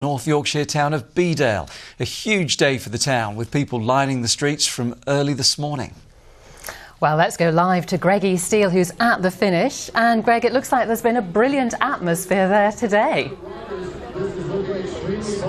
North Yorkshire town of Bedale. A huge day for the town, with people lining the streets from early this morning. Well, let's go live to Greg E. Steele, who's at the finish. And Greg, it looks like there's been a brilliant atmosphere there today.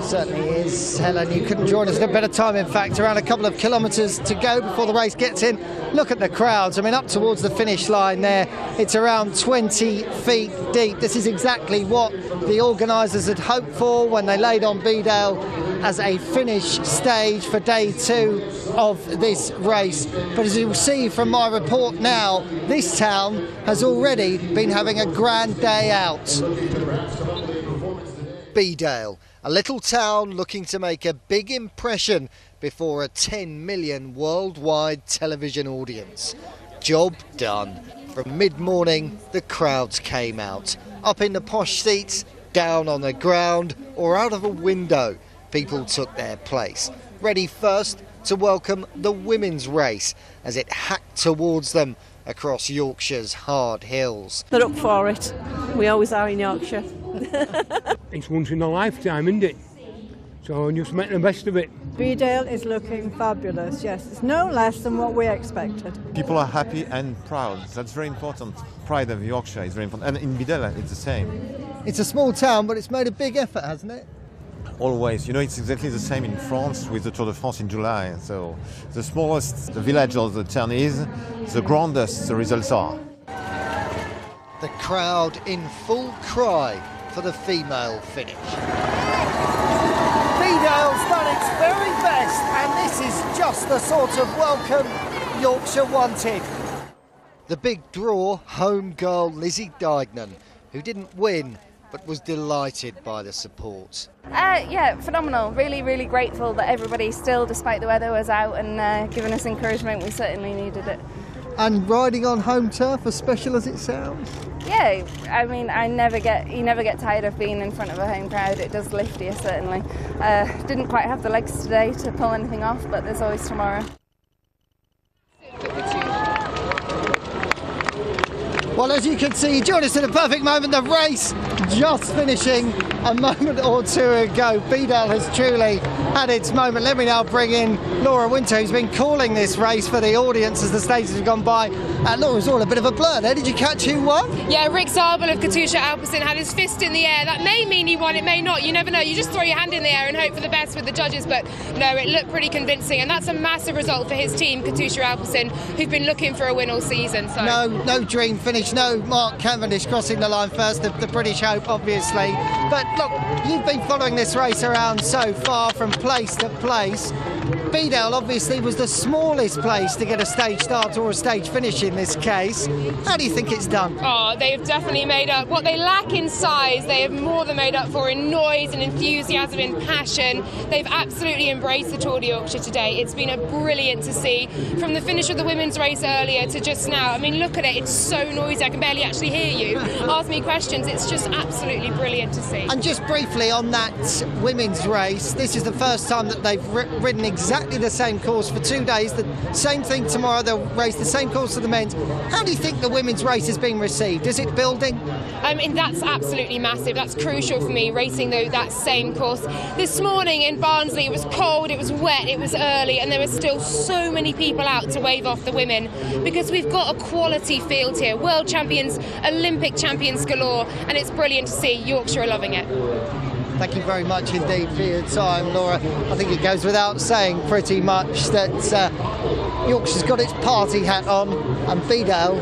Certainly is, Helen. You couldn't join us at a better time. In fact, around a couple of kilometres to go before the race gets in. Look at the crowds. I mean, up towards the finish line there, it's around 20 feet deep. This is exactly what the organisers had hoped for when they laid on Bedale as a finish stage for day 2 of this race. But as you'll see from my report now, this town has already been having a grand day out. Bedale, a little town looking to make a big impression before a 10 million worldwide television audience. Job done. From mid-morning, the crowds came out. Up in the posh seats, down on the ground, or out of a window, people took their place. Ready first to welcome the women's race as it hacked towards them across Yorkshire's hard hills. They're up for it. We always are in Yorkshire. It's once in a lifetime, isn't it? So just make the best of it. Bedale is looking fabulous, yes. It's no less than what we expected. People are happy and proud. That's very important. Pride of Yorkshire is very important. And in Bedale, it's the same. It's a small town, but it's made a big effort, hasn't it? Always. You know, it's exactly the same in France with the Tour de France in July. So the smallest the village or the town is, the grandest the results are. The crowd in full cry for the female finish. Bedale's done its very best, and this is just the sort of welcome Yorkshire wanted. The big draw, home girl Lizzie Dignan, who didn't win but was delighted by the support. Yeah, phenomenal. Really, really grateful that everybody still, despite the weather, was out and giving us encouragement. We certainly needed it. And riding on home turf, as special as it sounds? Yeah, I mean, you never get tired of being in front of a home crowd. It does lift you, certainly. Didn't quite have the legs today to pull anything off, but there's always tomorrow. Well, as you can see, you joined us at a perfect moment. The race just finishing a moment or two ago. Bedale has truly had its moment. Let me now bring in Laura Winter, who's been calling this race for the audience as the stages have gone by. Laura's all a bit of a blur there. Did you catch who won? Yeah, Rick Zabel of Katusha Alpecin had his fist in the air. That may mean he won, it may not. You never know. You just throw your hand in the air and hope for the best with the judges. But no, it looked pretty convincing. And that's a massive result for his team, Katusha Alpecin, who've been looking for a win all season. So. No dream finish. No Mark Cavendish crossing the line first. The British hope, obviously. But look, you've been following this race around so far from place to place. Bedale obviously was the smallest place to get a stage start or a stage finish in this case. How do you think it's done? Oh, they've definitely made up. What they lack in size, they have more than made up for in noise and enthusiasm and passion. They've absolutely embraced the Tour de Yorkshire today. It's been brilliant to see. From the finish of the women's race earlier to just now, I mean, look at it. It's so noisy. I can barely actually hear you. Ask me questions. It's just absolutely brilliant to see. And just briefly on that women's race, this is the first time that they've ridden exactly the same course for 2 days. The same thing tomorrow, they'll race the same course for the men's. How do you think the women's race is being received? Is it building? I mean, that's absolutely massive. That's crucial for me, racing that same course. This morning in Barnsley, it was cold, it was wet, it was early, and there were still so many people out to wave off the women because we've got a quality field here. World champions, Olympic champions galore, and it's brilliant to see. Yorkshire are loving it. Thank you very much indeed for your time, Laura. I think it goes without saying pretty much that Yorkshire's got its party hat on, and Bedale